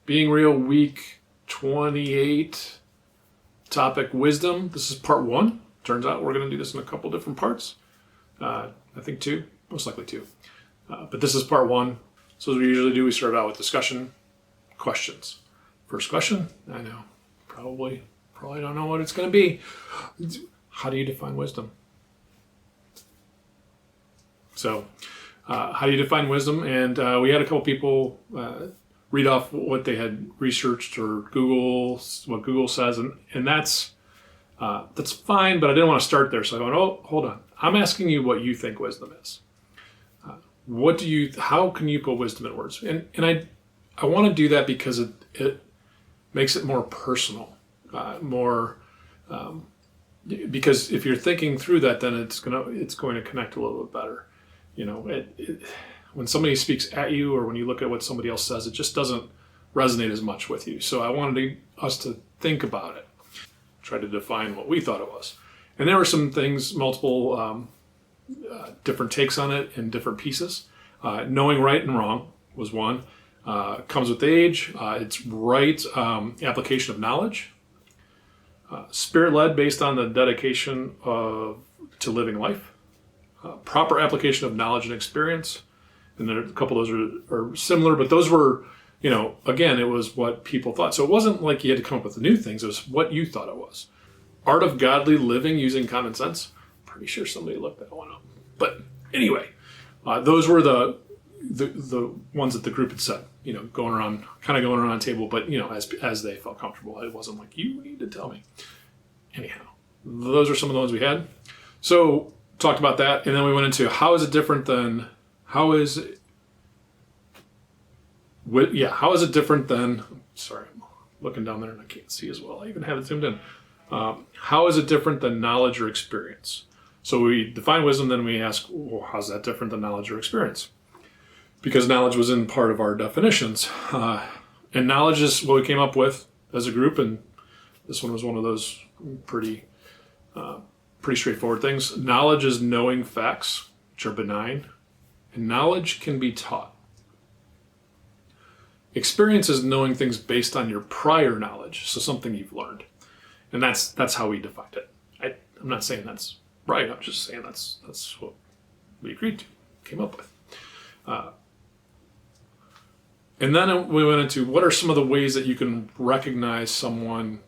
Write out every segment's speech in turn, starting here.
Being Real Week 28, topic wisdom. This is part 1. Turns out we're going to do this in a couple different parts. I think 2, most likely 2. But this is part 1. So as we usually do, we start out with discussion, questions. First question, I know, probably don't know what it's going to be. How do you define wisdom? So, how do you define wisdom? And we had a couple people read off what they had researched or what Google says, and that's fine. But I didn't want to start there, so I went, oh, hold on. I'm asking you what you think wisdom is. How can you put wisdom in words? And I want to do that because it makes it more personal, because if you're thinking through that, then it's going to connect a little bit better. You know, when somebody speaks at you or when you look at what somebody else says, it just doesn't resonate as much with you. So I wanted us to think about it, try to define what we thought it was. And there were some things, multiple different takes on it in different pieces. Knowing right and wrong was one. Comes with age. It's right application of knowledge. Spirit-led based on the dedication to living life. Proper application of knowledge and experience. And there, a couple of those are similar, but those were, again, it was what people thought. So it wasn't like you had to come up with new things. It was what you thought it was. Art of godly living using common sense. Pretty sure somebody looked that one up. But anyway, those were the ones that the group had said, going around the table, but, as they felt comfortable. It wasn't like, you need to tell me. Anyhow, those are some of the ones we had. So talked about that, and then we went into how is it different than, sorry, I'm looking down there and I can't see as well. I even have it zoomed in. How is it different than knowledge or experience? So we define wisdom, then we ask, well, how's that different than knowledge or experience? Because knowledge was in part of our definitions. And knowledge is what we came up with as a group, and this one was one of those pretty straightforward things. Knowledge is knowing facts, which are benign, and knowledge can be taught. Experience is knowing things based on your prior knowledge, so something you've learned. And that's how we defined it. I'm not saying that's right, I'm just saying that's what we agreed to, came up with. And then we went into what are some of the ways that you can recognize someone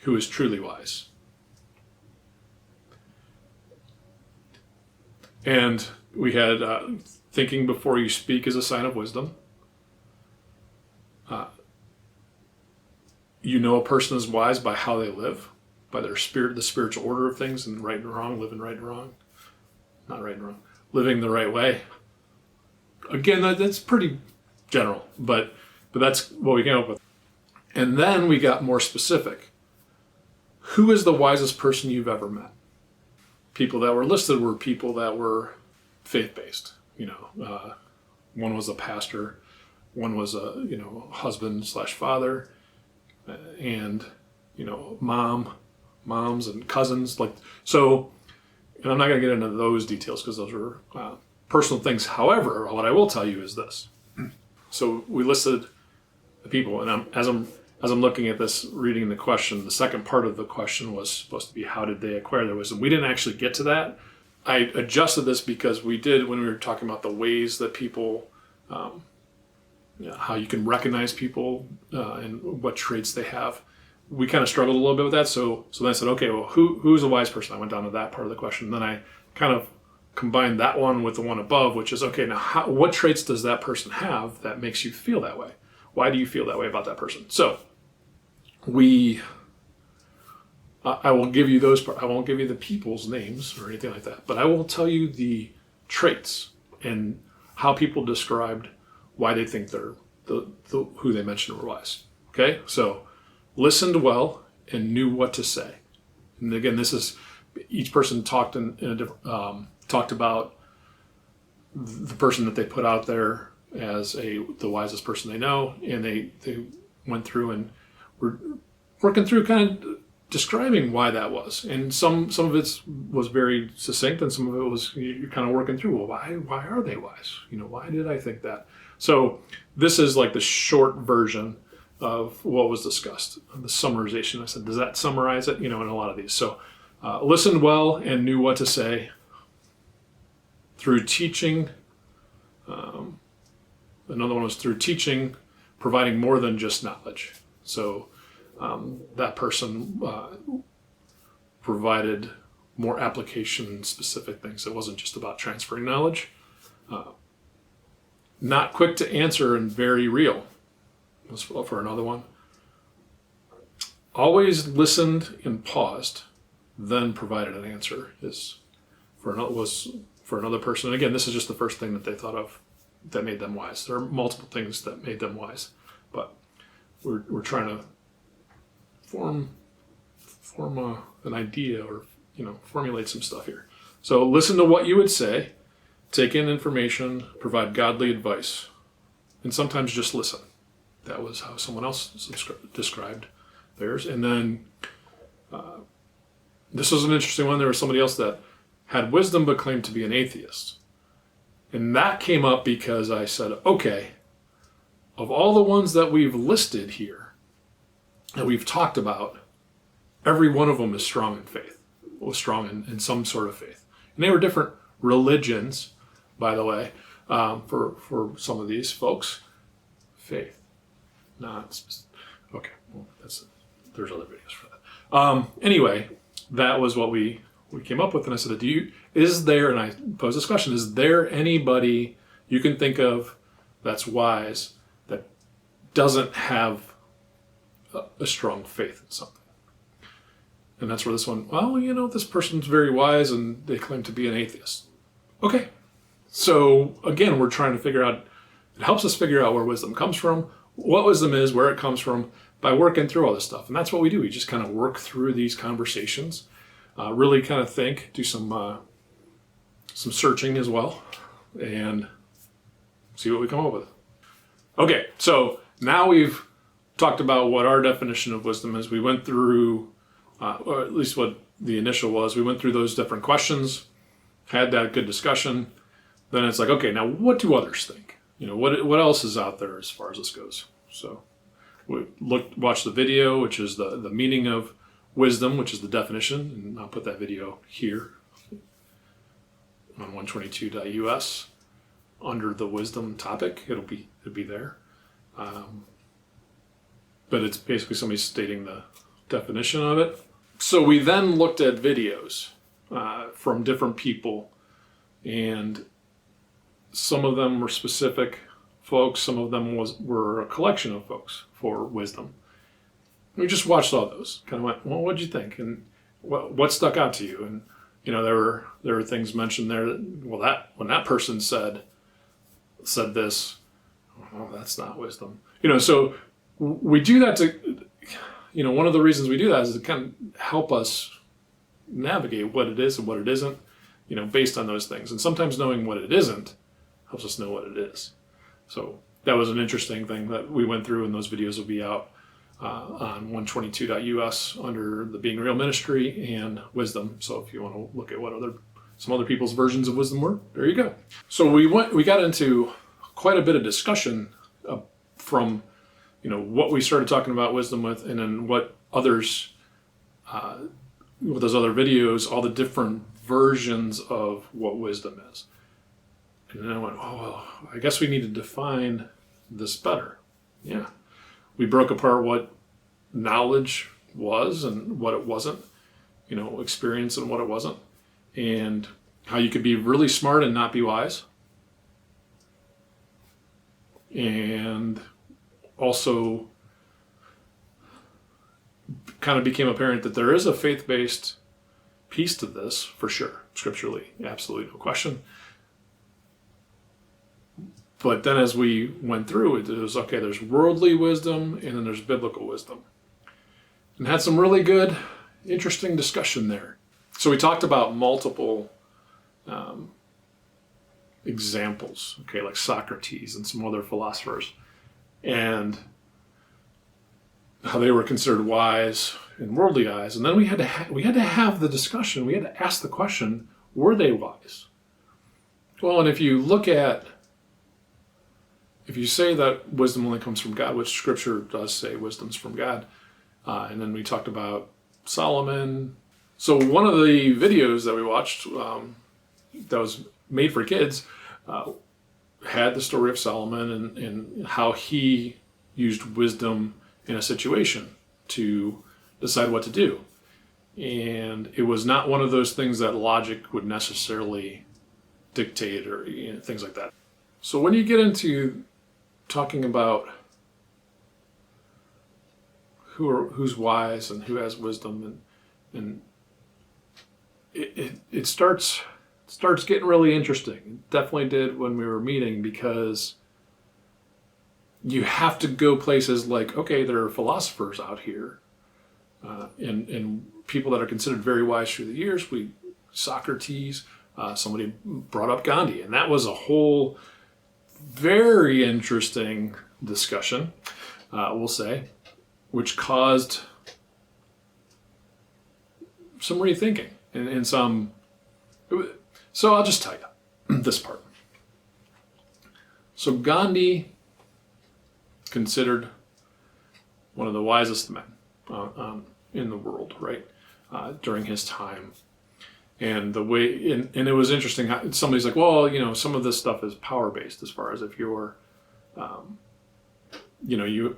who is truly wise. And we had thinking before you speak is a sign of wisdom. A person is wise by how they live, by their spirit, the spiritual order of things, and right and wrong, living right and wrong. Not right and wrong, living the right way. Again, that's pretty general, but that's what we came up with. And then we got more specific. Who is the wisest person you've ever met? People that were listed were people that were faith-based. One was a pastor, one was a husband/father, and moms and cousins. So, and I'm not going to get into those details because those are personal things. However, what I will tell you is this. So we listed the people, and as I'm looking at this, reading the question, the second part of the question was supposed to be how did they acquire their wisdom? We didn't actually get to that. I adjusted this because we did when we were talking about the ways that people, how you can recognize people and what traits they have. We kind of struggled a little bit with that. So then I said, okay, well, who's a wise person? I went down to that part of the question. Then I kind of combined that one with the one above, which is, okay, now what traits does that person have that makes you feel that way? Why do you feel that way about that person? So I will give you those I won't give you the people's names or anything like that, but I will tell you the traits and how people described why they think they're who they mentioned were wise. Okay, so listened well and knew what to say. And again, this is each person talked in a different talked about the person that they put out there as the wisest person they know, and they went through and were working through kind of describing why that was. And some of it was very succinct, and some of it was you're kind of working through, well, why are they wise? Why did I think that? So this is like the short version of what was discussed, the summarization. I said, does that summarize it? In a lot of these. So listened well and knew what to say. Through teaching, another one was through teaching, providing more than just knowledge. So that person provided more application-specific things. It wasn't just about transferring knowledge. Not quick to answer and very real was for another one. Always listened and paused, then provided an answer was for another person. And again, this is just the first thing that they thought of that made them wise. There are multiple things that made them wise, but we're trying to form an idea or formulate some stuff here. So listen to what you would say, take in information, provide godly advice, and sometimes just listen. That was how someone else described theirs. And then this was an interesting one. There was somebody else that had wisdom but claimed to be an atheist. And that came up because I said, okay, of all the ones that we've listed here, that we've talked about, every one of them is strong in faith, was strong in some sort of faith. And they were different religions, by the way, for some of these folks. Faith, not okay. Well, there's other videos for that. Anyway, that was what we came up with, and I said, is there, and I posed this question, is there anybody you can think of that's wise that doesn't have a strong faith in something? And that's where this one, this person's very wise and they claim to be an atheist. Okay. So again, we're trying to figure out, it helps us figure out where wisdom comes from, what wisdom is, where it comes from, by working through all this stuff. And that's what we do. We just kind of work through these conversations, really kind of think, do some searching as well, and see what we come up with. Okay, so now we've talked about what our definition of wisdom is. We went through, or at least what the initial was, we went through those different questions, had that good discussion. Then it's like, okay, now what do others think? What else is out there as far as this goes? So we watched the video, which is the meaning of wisdom, which is the definition, and I'll put that video here on 122.us under the wisdom topic. It'll be there. But it's basically somebody stating the definition of it. So we then looked at videos from different people, and some of them were specific folks, some of them were a collection of folks for wisdom. We just watched all those, kind of went, well, what'd you think? And what stuck out to you? And there were things mentioned there that, when that person said this, well, that's not wisdom. So we do that to, one of the reasons we do that is to kind of help us navigate what it is and what it isn't, based on those things. And sometimes knowing what it isn't helps us know what it is. So that was an interesting thing that we went through, and those videos will be out on 122.us under the BeingReal ministry and wisdom. So if you want to look at what some other people's versions of wisdom were, there you go. So we got into quite a bit of discussion from what we started talking about wisdom with, and then what others with those other videos, all the different versions of what wisdom is. And then I went, oh, well, I guess we need to define this better. Yeah. We broke apart what knowledge was and what it wasn't, experience and what it wasn't, and how you could be really smart and not be wise. And also kind of became apparent that there is a faith-based piece to this, for sure, scripturally, absolutely no question. But then as we went through it, was, okay, there's worldly wisdom and then there's biblical wisdom. And had some really good, interesting discussion there. So we talked about multiple examples, okay, like Socrates and some other philosophers, and how they were considered wise in worldly eyes. And then we had to have the discussion. We had to ask the question, were they wise? Well, and if you look at if you say that wisdom only comes from God, which Scripture does say wisdom's from God, and then we talked about Solomon. So one of the videos that we watched that was made for kids had the story of Solomon and how he used wisdom in a situation to decide what to do. And it was not one of those things that logic would necessarily dictate or things like that. So when you get into talking about who's wise and who has wisdom, and it starts getting really interesting. It definitely did when we were meeting, because you have to go places like, okay, there are philosophers out here, and people that are considered very wise through the years. Socrates, somebody brought up Gandhi, and that was a whole very interesting discussion, we'll say, which caused some rethinking and some. So I'll just tell you this part. So Gandhi, considered one of the wisest men in the world, right, during his time. And the way, and it was interesting how somebody's like, well, some of this stuff is power based, as far as if you're, you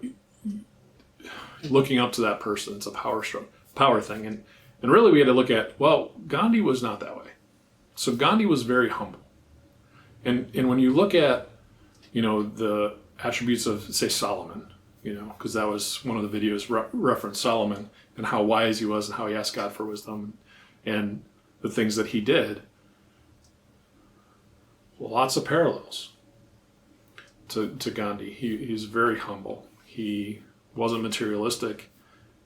looking up to that person, it's a power thing. And really we had to look at, well, Gandhi was not that way. So Gandhi was very humble. And when you look at, the attributes of, say, Solomon, because that was one of the videos referenced Solomon and how wise he was and how he asked God for wisdom and the things that he did. Lots of parallels to Gandhi. He's very humble. He wasn't materialistic.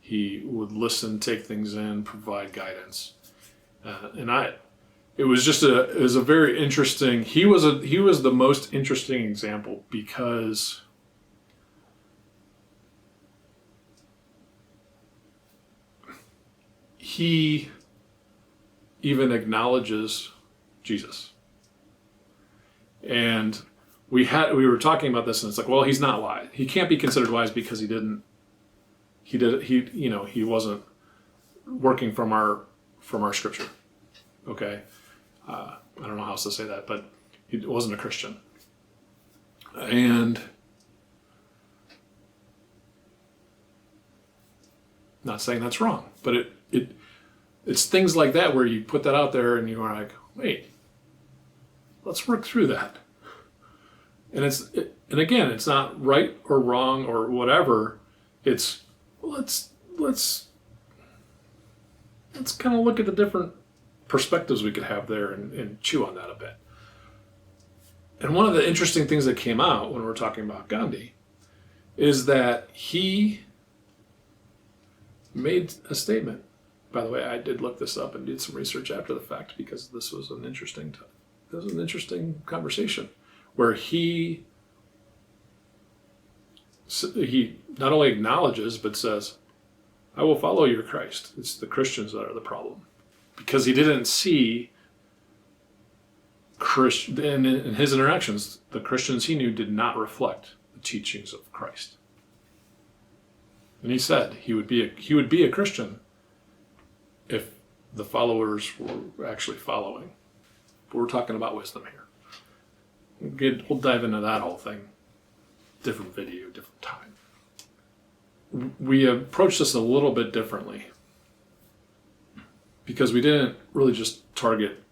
He would listen, take things in, provide guidance. It was a very interesting. He was the most interesting example, because he even acknowledges Jesus. And we were talking about this, and it's like, well, he's not wise. He can't be considered wise because he wasn't working from our scripture. Okay. I don't know how else to say that, but he wasn't a Christian. And not saying that's wrong, but it's things like that where you put that out there and you're like, wait, let's work through that. And again, it's not right or wrong or whatever. It's let's kind of look at the different perspectives we could have there and chew on that a bit. And one of the interesting things that came out when we're talking about Gandhi is that he made a statement. By the way, I did look this up and did some research after the fact, because this was an interesting conversation where he not only acknowledges but says, I will follow your Christ. It's the Christians that are the problem. Because he didn't see in his interactions, the Christians he knew did not reflect the teachings of Christ. And he said he would be a Christian if the followers were actually following. But we're talking about wisdom here. We'll dive into that whole thing. Different video, different time. We approached this a little bit differently, because we didn't really just target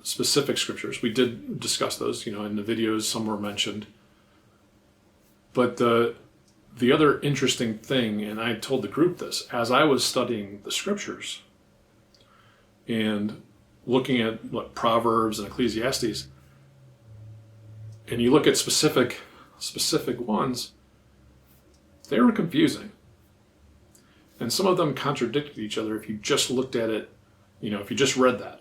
specific scriptures. We did discuss those, in the videos, some were mentioned. But the other interesting thing, and I told the group this, as I was studying the scriptures and looking at Proverbs and Ecclesiastes, and you look at specific ones, they were confusing. And some of them contradicted each other if you just looked at it, if you just read that,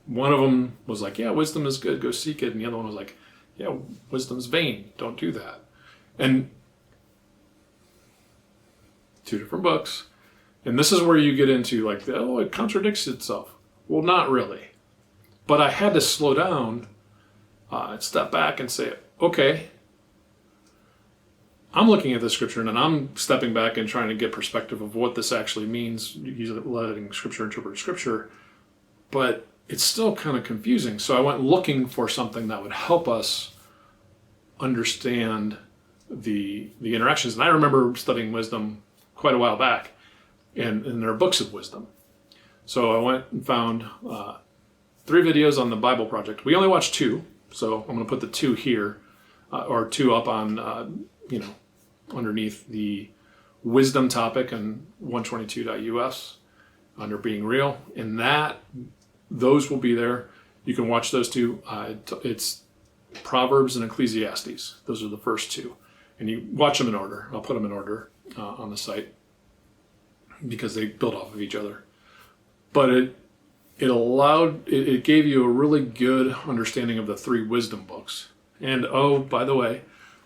one of them was like, yeah, wisdom is good, go seek it. And the other one was like, yeah, wisdom's vain, don't do that. And two different books. And this is where you get into like, it contradicts itself. Well, not really. But I had to slow down step back and say, okay, I'm looking at this scripture and I'm stepping back and trying to get perspective of what this actually means, letting scripture interpret scripture, but it's still kind of confusing. So I went looking for something that would help us understand the interactions. And I remember studying wisdom quite a while back, and there are books of wisdom. So I went and found 3 videos on the Bible Project. We only watched 2, so I'm going to put the 2 here, or 2 up on, underneath the wisdom topic on 122.us under Being Real. And those will be there. You can watch those 2. It's Proverbs and Ecclesiastes. Those are the first 2. And you watch them in order. I'll put them in order on the site because they build off of each other. But it gave you a really good understanding of the 3 wisdom books. And oh, by the way,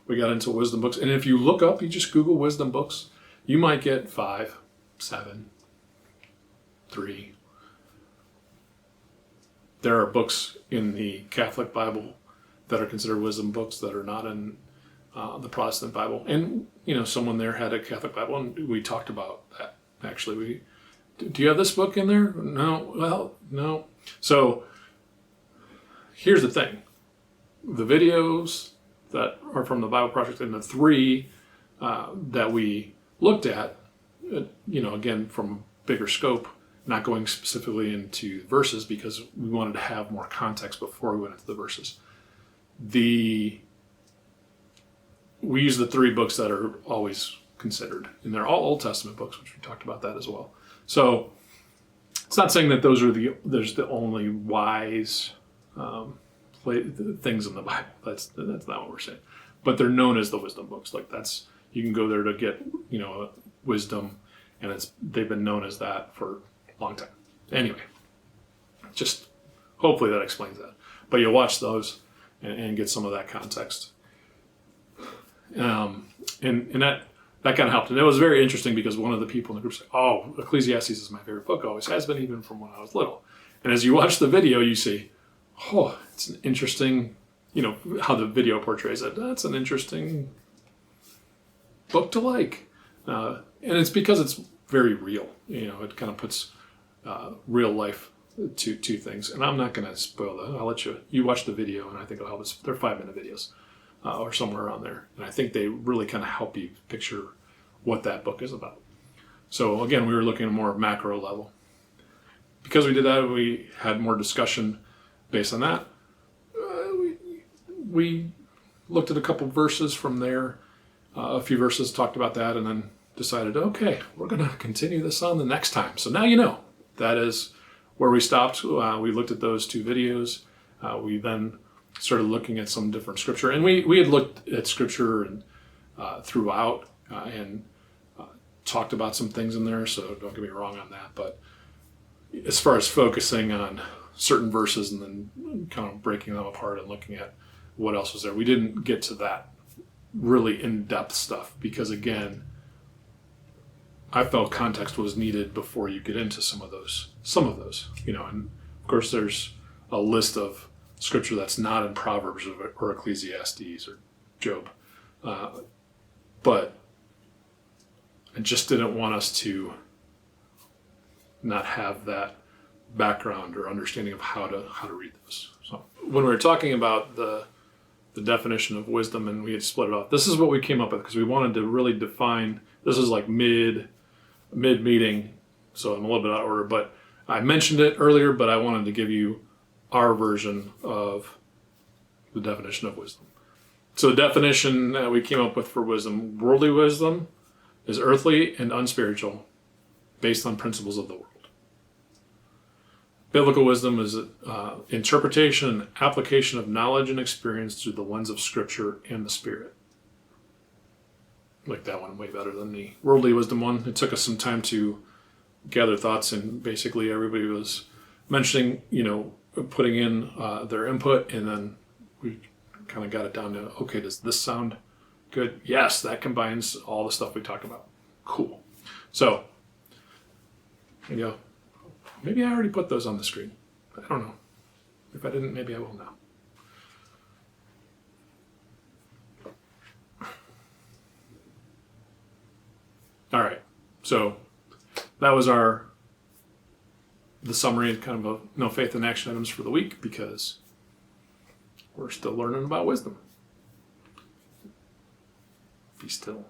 we got into wisdom books. And if you look up, you just Google wisdom books, you might get 5, 7, 3. There are books in the Catholic Bible that are considered wisdom books that are not in the Protestant Bible. And, someone there had a Catholic Bible, and we talked about that. Actually, do you have this book in there? No. Well, no. So here's the thing. The videos that are from the Bible Project and the 3 that we looked at, again, from bigger scope, not going specifically into verses because we wanted to have more context before we went into the verses. We use the 3 books that are always considered, and they're all Old Testament books, which we talked about that as well. So it's not saying that there's the only wise things in the Bible. That's not what we're saying. But they're known as the wisdom books. Like you can go there to get wisdom, and they've been known as that for a long time. Anyway, just hopefully that explains that. But you'll watch those and get some of that context. And that kind of helped. And it was very interesting because one of the people in the group said, "Oh, Ecclesiastes is my favorite book. Always has been, even from when I was little." And as you watch the video, you see, "Oh, it's an interesting, how the video portrays it. That's an interesting book to like." And it's because it's very real. It kind of puts real life to things. And I'm not going to spoil that. I'll let you watch the video, and I think it'll help us. They're 5-minute videos. Or somewhere around there. And I think they really kind of help you picture what that book is about. So again, we were looking at a more macro level. Because we did that, we had more discussion based on that. We looked at a couple verses from there. A few verses talked about that, and then decided, okay, we're going to continue this on the next time. So now that is where we stopped. We looked at those 2 videos. We then started looking at some different scripture, and we had looked at scripture and throughout and talked about some things in there, so don't get me wrong on that. But as far as focusing on certain verses and then kind of breaking them apart and looking at what else was there, we didn't get to that really in-depth stuff because, again, I felt context was needed before you get into some of those, and of course there's a list of scripture that's not in Proverbs or Ecclesiastes or Job. But I just didn't want us to not have that background or understanding of how to read those. So when we were talking about the definition of wisdom and we had split it off, this is what we came up with because we wanted to really define, this is like mid-meeting, so I'm a little bit out of order, but I mentioned it earlier, but I wanted to give you our version of the definition of wisdom. So the definition that we came up with for wisdom: worldly wisdom is earthly and unspiritual, based on principles of the world. Biblical wisdom is interpretation and application of knowledge and experience through the lens of Scripture and the Spirit. I like that one way better than the worldly wisdom one. It took us some time to gather thoughts, and basically everybody was mentioning, putting in their input, and then we kind of got it down to, okay, does this sound good? Yes, that combines all the stuff we talked about. Cool. So, maybe I already put those on the screen. I don't know. If I didn't, maybe I will now. So that was the summary, kind of a no faith in action items for the week, because we're still learning about wisdom. Be still.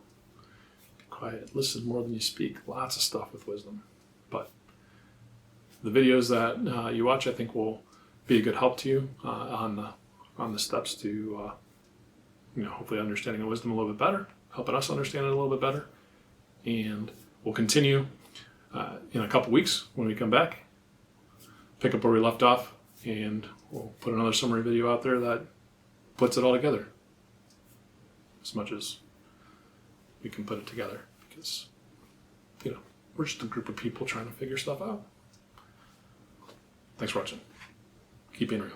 Be quiet. Listen more than you speak. Lots of stuff with wisdom. But the videos that you watch, I think, will be a good help to you on the steps to hopefully understanding wisdom a little bit better, helping us understand it a little bit better. And we'll continue in a couple weeks when we come back, pick up where we left off, and we'll put another summary video out there that puts it all together as much as we can put it together, because we're just a group of people trying to figure stuff out. Thanks for watching. Keep being real.